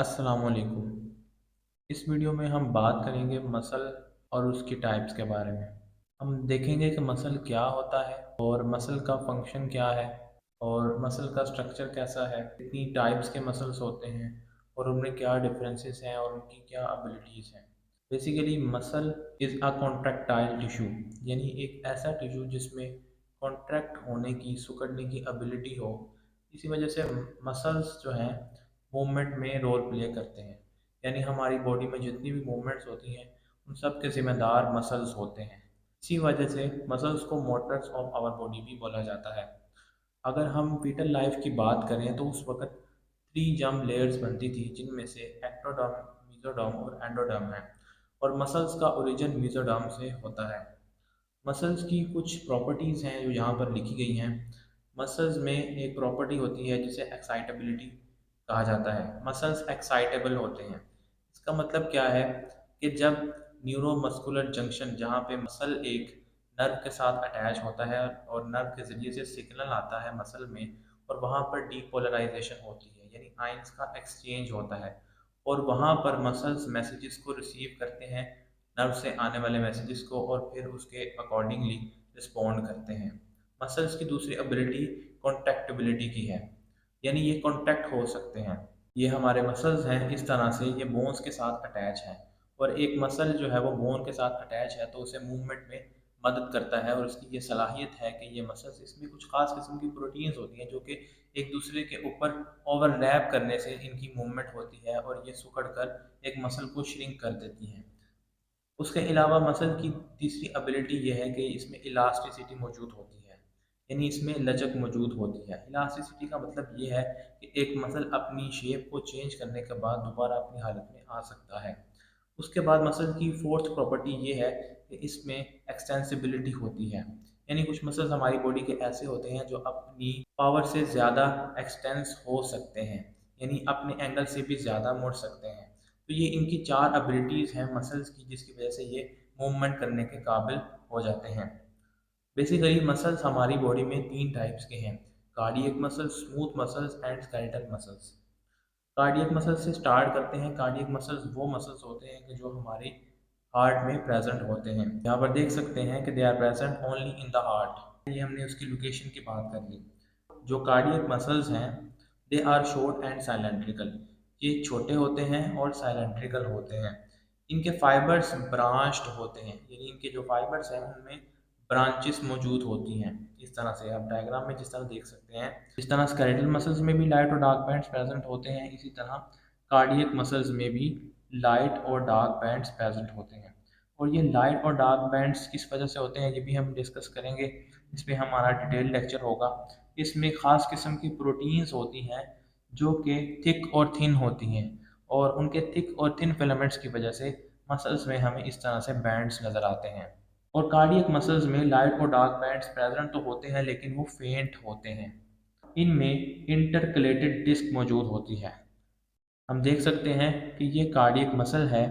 अस्सलाम वालेकुम। इस वीडियो में हम बात करेंगे मसल और उसकी टाइप्स के बारे में। हम देखेंगे कि मसल क्या होता है और मसल का फंक्शन क्या है और मसल का स्ट्रक्चर कैसा है, कितनी टाइप्स के मसल्स होते हैं और उनमें क्या डिफरेंसेस हैं और उनकी क्या एबिलिटीज़ हैं। Basically muscle is a contractile tissue, यानी एक ऐसा टिश्यू जिसमें कॉन्ट्रैक्ट होने की, सिकुड़ने की एबिलिटी हो। इसी वजह से मसल्स जो हैं मूवमेंट में रोल प्ले करते हैं, यानी हमारी बॉडी में जितनी भी मूवमेंट्स होती हैं उन सब के ज़िम्मेदार मसल्स होते हैं। इसी वजह से मसल्स को मोटर्स ऑफ आवर बॉडी भी बोला जाता है। अगर हम फीटल लाइफ की बात करें तो उस वक़्त 3 जर्म लेयर्स बनती थी, जिनमें से एक्टोडर्म, मेसोडर्म और एंडोडर्म है, और मसल्स का ओरिजिन मेसोडर्म से होता है। मसल्स की कुछ प्रॉपर्टीज़ हैं जो यहाँ पर लिखी गई हैं। मसल्स में एक प्रॉपर्टी होती है जिसे एक्साइटेबिलिटी कहा जाता है। मसल्स एक्साइटेबल होते हैं। इसका मतलब क्या है कि जब न्यूरोमस्कुलर जंक्शन, जहाँ पे मसल एक नर्व के साथ अटैच होता है और नर्व के ज़रिए से सिग्नल आता है मसल में, और वहाँ पर डीपोलराइजेशन होती है, यानी आयंस का एक्सचेंज होता है, और वहाँ पर मसल्स मैसेजेस को रिसीव करते हैं, नर्व से आने वाले मैसेजेस को, और फिर उसके अकॉर्डिंगली रिस्पॉन्ड करते हैं। मसल्स की दूसरी एबिलिटी कॉन्टैक्टिबिलिटी की है, यानी ये कॉन्टैक्ट हो सकते हैं। ये हमारे मसल्स हैं, इस तरह से ये बोन्स के साथ अटैच हैं, और एक मसल जो है वो बोन के साथ अटैच है तो उसे मूवमेंट में मदद करता है, और उसकी ये सलाहियत है कि ये मसल्स, इसमें कुछ खास किस्म की प्रोटीन्स होती हैं जो कि एक दूसरे के ऊपर ओवरलैप करने से इनकी मूवमेंट होती है, और ये सिकुड़ कर एक मसल को श्रिंक कर देती हैं। उसके अलावा मसल की तीसरी एबिलिटी ये है कि इसमें इलास्टिसिटी मौजूद होती है, यानी इसमें लचक मौजूद होती है। इलास्टिसिटी का मतलब ये है कि एक मसल अपनी शेप को चेंज करने के बाद दोबारा अपनी हालत में आ सकता है। उसके बाद मसल की फोर्थ प्रॉपर्टी ये है कि इसमें एक्सटेंसिबिलिटी होती है, यानी कुछ मसल्स हमारी बॉडी के ऐसे होते हैं जो अपनी पावर से ज़्यादा एक्सटेंस हो सकते हैं, यानी अपने एंगल से भी ज़्यादा मुड़ सकते हैं। तो ये इनकी 4 एबिलिटीज़ हैं मसल्स की, जिसकी वजह से ये मूवमेंट करने के काबिल हो जाते हैं। बेसिकली मसल्स हमारी बॉडी में 3 टाइप्स के हैं: cardiac muscles, smooth muscles and skeletal muscles. Cardiac muscles से स्टार्ट करते हैं। कार्डियक मसल्स वो मसल्स होते हैं कि जो हमारे हार्ट में प्रेजेंट होते हैं। यहाँ पर देख सकते हैं कि they are present only in the heart. ये हमने उसकी लोकेशन की बात कर ली। जो कार्डियक मसल्स हैं, दे आर शॉर्ट एंड साइलेंट्रिकल। ये छोटे होते हैं और साइलेंट्रिकल होते हैं। इनके फाइबर्स ब्रांच्ड होते हैं, यानी इनके जो फाइबर्स हैं उनमें ब्रांचेस मौजूद होती हैं। इस तरह से आप डायग्राम में जिस तरह देख सकते हैं, जिस तरह स्केलेटल मसल्स में भी लाइट और डार्क बैंड्स प्रेजेंट होते हैं, इसी तरह कार्डियक मसल्स में भी लाइट और डार्क बैंड्स प्रेजेंट होते हैं। और ये लाइट और डार्क बैंड्स किस वजह से होते हैं ये भी हम डिस्कस करेंगे। इस पर हमारा डिटेल लेक्चर होगा। इसमें ख़ास किस्म की प्रोटीन्स होती हैं जो कि थिक और थिन होती हैं, और उनके थिक और थिन फिलामेंट्स की वजह से मसल्स में हमें इस तरह से बैंड्स नज़र आते हैं। और कार्डियक मसल्स में लाइट और डार्क बैंड्स प्रेजेंट तो होते हैं, लेकिन वो फेंट होते हैं। इनमें इंटरकलेटेड डिस्क मौजूद होती है। हम देख सकते हैं कि ये कार्डियक मसल है,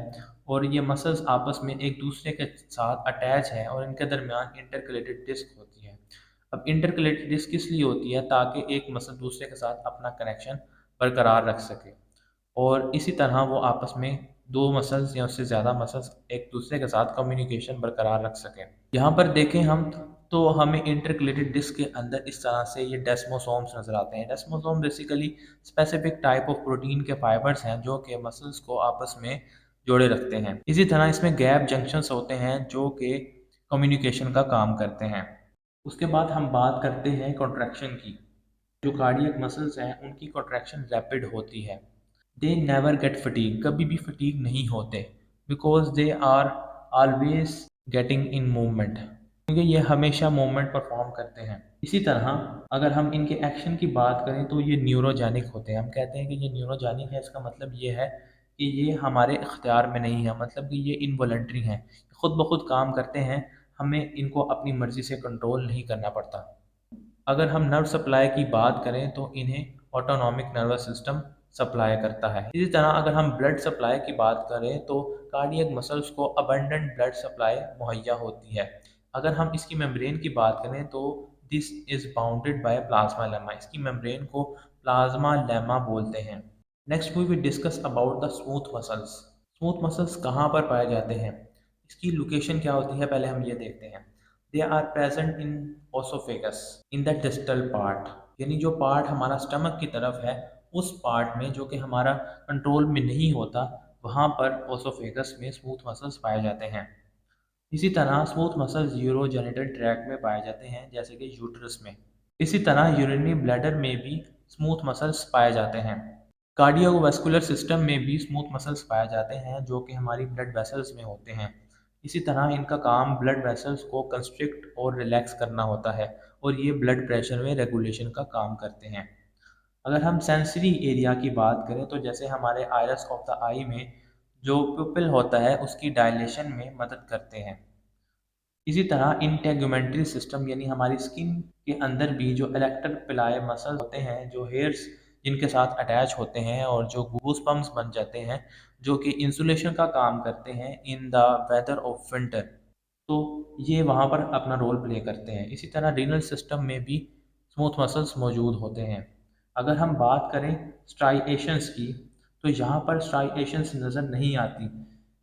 और ये मसल्स आपस में एक दूसरे के साथ अटैच हैं, और इनके दरमियान इंटरकलेटेड डिस्क होती है। अब इंटरकलेटेड डिस्क किस लिए होती है? ताकि एक मसल दूसरे के साथ अपना कनेक्शन बरकरार रख सके, और इसी तरह वो आपस में दो मसल्स या उससे ज़्यादा मसल्स एक दूसरे के साथ कम्युनिकेशन बरकरार रख सकें। यहाँ पर देखें हम, तो हमें इंटरकलेटेड डिस्क के अंदर इस तरह से ये डेस्मोसोम्स नज़र आते हैं। Desmosome basically specific type of protein के फाइबर्स हैं जो कि मसल्स को आपस में जोड़े रखते हैं। इसी तरह इसमें गैप जंक्शंस होते हैं जो कि कम्युनिकेशन का काम करते हैं। उसके बाद हम बात करते हैं कॉन्ट्रैक्शन की। जो कार्डियक मसल्स हैं उनकी कॉन्ट्रैक्शन रैपिड होती है। दे नेवर गेट फटीग, कभी भी फटीग नहीं होते, because they are always getting in movement, क्योंकि ये हमेशा मूवमेंट परफॉर्म करते हैं। इसी तरह अगर हम इनके एक्शन की बात करें तो ये न्यूरोजेनिक होते हैं। हम कहते हैं कि ये न्यूरोजेनिक है, इसका मतलब ये है कि ये हमारे इख्तियार में नहीं है, मतलब कि ये इनवॉलंटरी हैं, खुद ब खुद काम करते हैं, हमें इनको अपनी मर्ज़ी से कंट्रोल नहीं करना पड़ता। अगर हम नर्व सप्लाई की बात करें तो इन्हें ऑटोनॉमिक नर्वस सिस्टम सप्लाई करता है। इसी तरह अगर हम ब्लड सप्लाई की बात करें तो कार्डियक मसल्स को अबंडेंट ब्लड सप्लाई मुहैया होती है। अगर हम इसकी मेम्ब्रेन की बात करें तो this is bounded by plasma lemma, इसकी मेम्ब्रेन को प्लाज्मा लेमा बोलते हैं। Next we will discuss about the smooth muscles. Smooth muscles कहाँ पर पाए जाते हैं, इसकी लोकेशन क्या होती है, पहले हम ये देखते हैं। They are present in oesophagus in the distal part, यानी जो पार्ट हमारा स्टमक की तरफ है उस पार्ट में जो कि हमारा कंट्रोल में नहीं होता, वहाँ पर ओसोफेगस में स्मूथ मसल्स पाए जाते हैं। इसी तरह स्मूथ मसल्स यूरोजेनिटल ट्रैक में पाए जाते हैं, जैसे कि यूट्रस में। इसी तरह यूरिनरी ब्लैडर में भी स्मूथ मसल्स पाए जाते हैं। कार्डियोवास्कुलर सिस्टम में भी स्मूथ मसल्स पाए जाते हैं, जो कि हमारी ब्लड वेसल्स में होते हैं। इसी तरह इनका काम ब्लड वेसल्स को कंस्ट्रिक्ट और रिलैक्स करना होता है, और ये ब्लड प्रेशर में रेगुलेशन का काम करते हैं। अगर हम सेंसरी एरिया की बात करें तो जैसे हमारे आयरस ऑफ द आई में जो प्यूपिल होता है उसकी डायलेशन में मदद करते हैं। इसी तरह इंटेगुमेंट्री सिस्टम यानी हमारी स्किन के अंदर भी जो इलेक्टर पिलाए मसल्स होते हैं, जो हेयर्स जिनके साथ अटैच होते हैं और जो गूस पम्प्स बन जाते हैं, जो कि इंसुलेशन का काम करते हैं in the weather of winter, तो ये वहाँ पर अपना रोल प्ले करते हैं। इसी तरह रीनल सिस्टम में भी स्मूथ मसल्स मौजूद होते हैं। अगर हम बात करें स्ट्राइएशंस की, तो यहाँ पर स्ट्राइएशंस नज़र नहीं आती।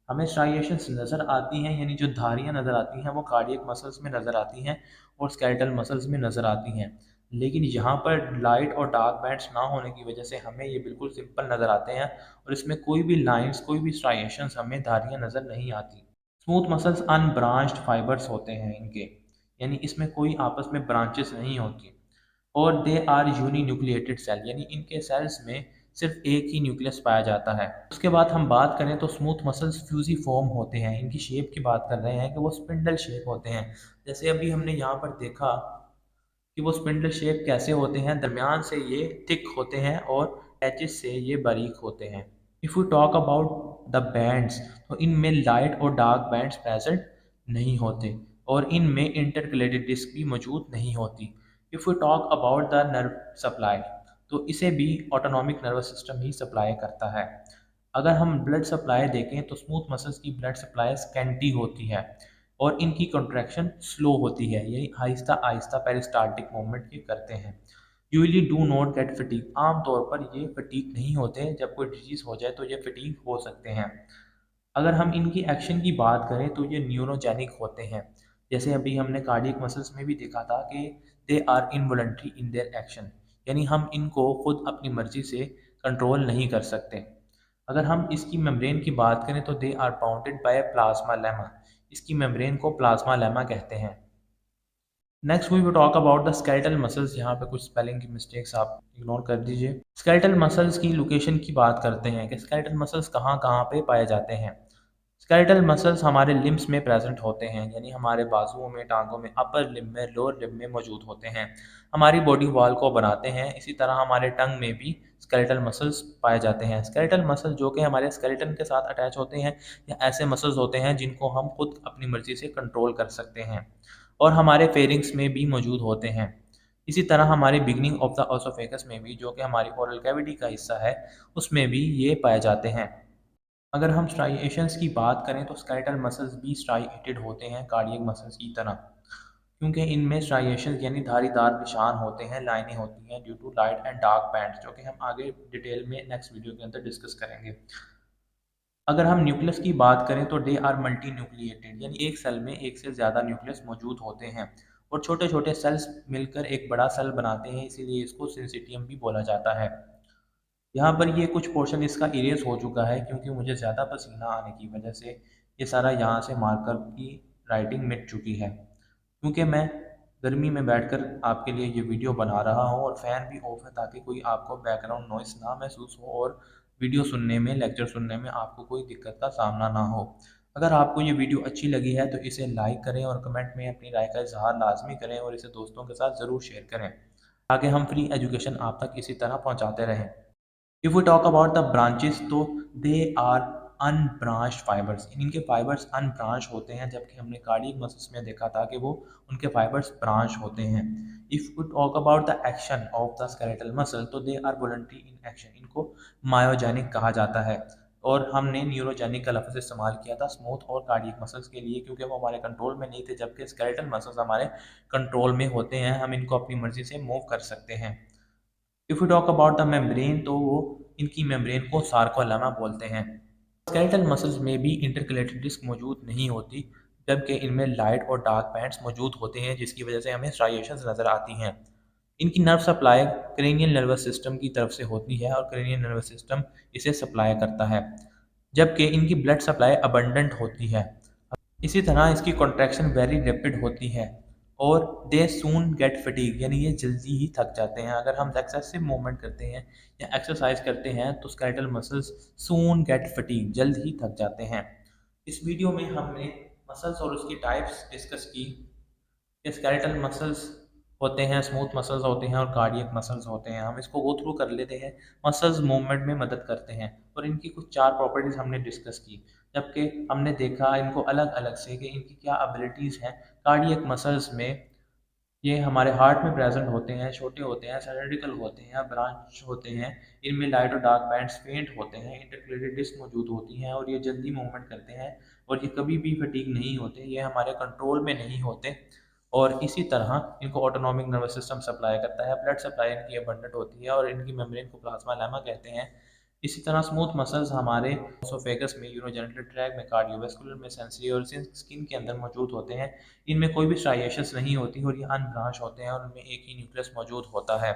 हमें स्ट्राइएशंस नज़र आती हैं, यानी जो धारियाँ नज़र आती हैं वो कार्डियक मसल्स में नज़र आती हैं और स्केलेटल मसल्स में नज़र आती हैं। लेकिन यहाँ पर लाइट और डार्क बैंड्स ना होने की वजह से हमें ये बिल्कुल सिंपल नज़र आते हैं, और इसमें कोई भी लाइंस, कोई भी स्ट्राइएशंस हमें धारियाँ नज़र नहीं आती। स्मूथ मसल्स अनब्रांच्ड फाइबर्स होते हैं इनके, यानी इसमें कोई आपस में ब्रांचेस नहीं होती। और they are uninucleated cell, यानी इनके सेल्स में सिर्फ एक ही न्यूक्लियस पाया जाता है। उसके बाद हम बात करें तो स्मूथ मसल्स फ्यूजीफॉर्म होते हैं। इनकी शेप की बात कर रहे हैं कि वो स्पिंडल शेप होते हैं। जैसे अभी हमने यहाँ पर देखा कि वो स्पिंडल शेप कैसे होते हैं, दरमियान से ये थिक होते हैं और एजेस से ये बारीक होते हैं। If you talk about the bands, तो इनमें लाइट और डार्क बैंड्स प्रेजेंट नहीं होते, और इनमें इंटरकलेटेड डिस्क भी मौजूद नहीं होती। If you talk about the nerve supply, तो इसे भी ऑटोनॉमिक नर्वस सिस्टम ही सप्लाई करता है। अगर हम ब्लड सप्लाई देखें तो स्मूथ मसल्स की ब्लड सप्लाई स्कैंटी होती है और इनकी कॉन्ट्रैक्शन स्लो होती है, यानी आहिस्ता आहिस्ता पेरिस्टाल्टिक मूवमेंट ये करते हैं। Usually do not gate fatigue, आमतौर पर ये फटीग नहीं होते। जब कोई डिजीज़ हो जाए तो ये फटीग हो सकते हैं। अगर हम इनकी एक्शन की बात करें तो ये न्यूरोजेनिक होते हैं। जैसे अभी हमने कार्डियक मसल्स में भी देखा था कि they are involuntary in their action, यानी हम इनको खुद अपनी मर्जी से कंट्रोल नहीं कर सकते। अगर हम इसकी मेम्ब्रेन की बात करें तो they are bounded by plasma lemma, इसकी मेम्ब्रेन को प्लाज्मा लेमा कहते हैं। Next we will talk about the skeletal muscles. यहाँ पे कुछ स्पेलिंग की मिस्टेक्स आप इग्नोर कर दीजिए। स्केलेटल मसल्स की लोकेशन की बात करते हैं कि स्केलेटल मसल्स कहाँ कहाँ पे पाए जाते हैं। स्केलेटल मसल्स हमारे लिम्स में प्रेजेंट होते हैं, यानी हमारे बाजुओं में, टांगों में, अपर लिम्ब में, लोअर लिम्ब में मौजूद होते हैं। हमारी बॉडी वॉल को बनाते हैं। इसी तरह हमारे टंग में भी स्केलेटल मसल्स पाए जाते हैं। स्केलेटल मसल जो कि हमारे स्केलेटन के साथ अटैच होते हैं, या ऐसे मसल्स होते हैं जिनको हम खुद अपनी मर्जी से कंट्रोल कर सकते हैं, और हमारे फेरिंग्स में भी मौजूद होते हैं। इसी तरह हमारी बिगनिंग ऑफ द ओसोफेगस में भी, जो कि हमारी ओरल कैविटी का हिस्सा है, उसमें भी ये पाए जाते हैं। अगर हम स्ट्राइएशंस की बात करें तो स्केलेटल मसल्स भी स्ट्राइएटेड होते हैं कार्डियक मसल्स की तरह, क्योंकि इनमें स्ट्राइएशंस यानी धारीदार निशान होते हैं, लाइनें होती हैं due to light and dark bands, जो कि हम आगे डिटेल में नेक्स्ट वीडियो के अंदर डिस्कस करेंगे। अगर हम न्यूक्लियस की बात करें तो दे आर मल्टी न्यूक्लिएटेड, यानी एक सेल में एक से ज़्यादा न्यूक्लियस मौजूद होते हैं और छोटे छोटे सेल्स मिलकर एक बड़ा सेल बनाते हैं, इसीलिए इसको सिंसिटियम भी बोला जाता है। यहाँ पर ये कुछ पोर्शन इसका इरेज हो चुका है, क्योंकि मुझे ज़्यादा पसीना आने की वजह से ये सारा यहाँ से मार्कर की राइटिंग मिट चुकी है। क्योंकि मैं गर्मी में बैठकर आपके लिए ये वीडियो बना रहा हूँ और फ़ैन भी ऑफ है, ताकि कोई आपको बैकग्राउंड नॉइस ना महसूस हो और वीडियो सुनने में, लेक्चर सुनने में आपको कोई दिक्कत का सामना ना हो। अगर आपको ये वीडियो अच्छी लगी है तो इसे लाइक करें और कमेंट में अपनी राय का इजहार लाजमी करें, और इसे दोस्तों के साथ ज़रूर शेयर करें, ताकि हम फ्री एजुकेशन आप तक इसी तरह पहुँचाते रहें। If we talk about the branches, तो दे आर अनब्रांच्ड फाइबर्स, इनके फाइबर्स अनब्रांच होते हैं, जबकि हमने कार्डियक मसल्स में देखा था कि वो उनके फाइबर्स ब्रांच होते हैं। If we talk about the action of the skeletal muscle, तो they are voluntary in action, इनको मायोजेनिक कहा जाता है। और हमने न्यूरोजेनिक का लफ्ज़ इस्तेमाल किया था स्मूथ और कार्डियक मसल्स के लिए, क्योंकि वो हमारे कंट्रोल में नहीं थे, जबकि स्केलेटल मसल्स हमारे कंट्रोल में होते हैं, हम इनको अपनी मर्जी से मूव कर सकते हैं। If you talk about the membrane, तो वो इनकी मेम्ब्रेन को सार्कोलेमा बोलते हैं। स्केलेटल मसल्स में भी इंटरकलेटेड डिस्क मौजूद नहीं होती, जबकि इनमें लाइट और डार्क बैंड्स मौजूद होते हैं, जिसकी वजह से हमें स्ट्राइएशंस नज़र आती हैं। इनकी nerve supply cranial nervous system की तरफ से होती है और क्रेनियल नर्वस सिस्टम इसे सप्लाई करता है, जबकि इनकी ब्लड सप्लाई अबंडेंट होती है। इसी तरह इसकी कॉन्ट्रैक्शन वेरी रैपिड होती है और दे सून गेट फटीग, यानी ये जल्दी ही थक जाते हैं। अगर हम एक्सेसिव मूवमेंट करते हैं या एक्सरसाइज करते हैं तो स्केलेटल मसल्स सून गेट फटीग, जल्द ही थक जाते हैं। इस वीडियो में हमने मसल्स और उसकी टाइप्स डिस्कस की। स्केलेटल मसल्स होते हैं, स्मूथ मसल्स होते हैं और कार्डियक मसल्स होते हैं। हम इसको गो थ्रू कर लेते हैं। मसल्स मूवमेंट में मदद करते हैं और इनकी कुछ 4 प्रॉपर्टीज़ हमने डिस्कस की, जबकि हमने देखा इनको अलग अलग से कि इनकी क्या एबिलिटीज़ हैं। कार्डियक मसल्स में ये हमारे हार्ट में प्रेजेंट होते हैं, छोटे होते हैं, सिलेंड्रिकल होते हैं, ब्रांच होते हैं। इनमें लाइट और डार्क बैंड्स फेंट होते हैं, इंटरक्लेटेड डिस्क मौजूद होती हैं और ये जल्दी मूवमेंट करते हैं और ये कभी भी फटीग नहीं होते, ये हमारे कंट्रोल में नहीं होते। और इसी तरह इनको ऑटोनॉमिक नर्वस सिस्टम सप्लाई करता है, ब्लड सप्लाई इनकी अबंडेंट होती है और इनकी मेम्ब्रेन को प्लाज्मा लेमा कहते हैं। इसी तरह स्मूथ मसल्स हमारे ओसोफेगस में, यूरोजेनिटल ट्रैक में, कार्डियोवैस्कुलर में, सेंसरी और स्किन के अंदर मौजूद होते हैं। इनमें कोई भी स्ट्राइएशंस नहीं होती और ये अनब्रांच होते हैं और उनमें एक ही न्यूक्लियस मौजूद होता है।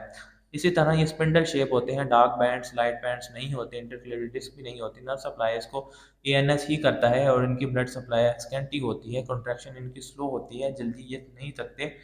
इसी तरह ये स्पिंडल शेप होते हैं, डार्क बैंड्स, लाइट बैंड्स नहीं होते, इंटरक्लेटेड डिस्क भी नहीं होती। नर्व सप्लाई इसको एएनएस ही करता है और इनकी ब्लड सप्लाई स्कैंटी होती है, कॉन्ट्रैक्शन इनकी स्लो होती है, जल्दी ये नहीं थकते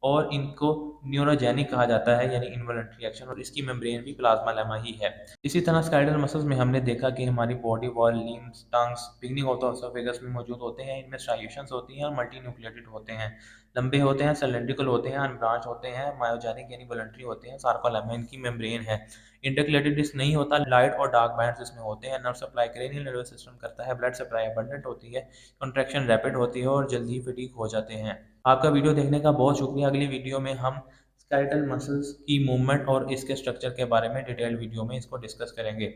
और इनको न्यूरोजेनिक कहा जाता है, यानी इनवॉलंटरी एक्शन, और इसकी मेम्ब्रेन भी प्लाज्मा लेमा ही है। इसी तरह स्केलेटल मसल्स में हमने देखा कि हमारी body wall, limbs, tongues beginning of the oesophagus में मौजूद होते हैं। इनमें स्ट्राइएशंस होती हैं और मल्टी न्यूक्लिएटेड होते हैं, लंबे होते हैं, सिलेंड्रिकल होते हैं, अनब्रांच होते हैं, मायोजेनिक यानी वॉलंटरी होते हैं, सार्कोलेमा इनकी मेम्ब्रेन है। इंटरक्लेटेड डिस्क नहीं होता, लाइट और डार्क बैंड्स इसमें होते हैं। Nerve supply cranial nervous system करता है, ब्लड सप्लाई अबंडेंट होती है, कॉन्ट्रैक्शन रैपिड होती है और जल्दी फटीग हो जाते हैं। आपका वीडियो देखने का बहुत शुक्रिया। अगली वीडियो में हम स्केलेटल मसल्स की मूवमेंट और इसके स्ट्रक्चर के बारे में डिटेल वीडियो में इसको डिस्कस करेंगे।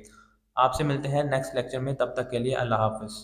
आपसे मिलते हैं नेक्स्ट लेक्चर में, तब तक के लिए अल्लाह हाफ़िज़।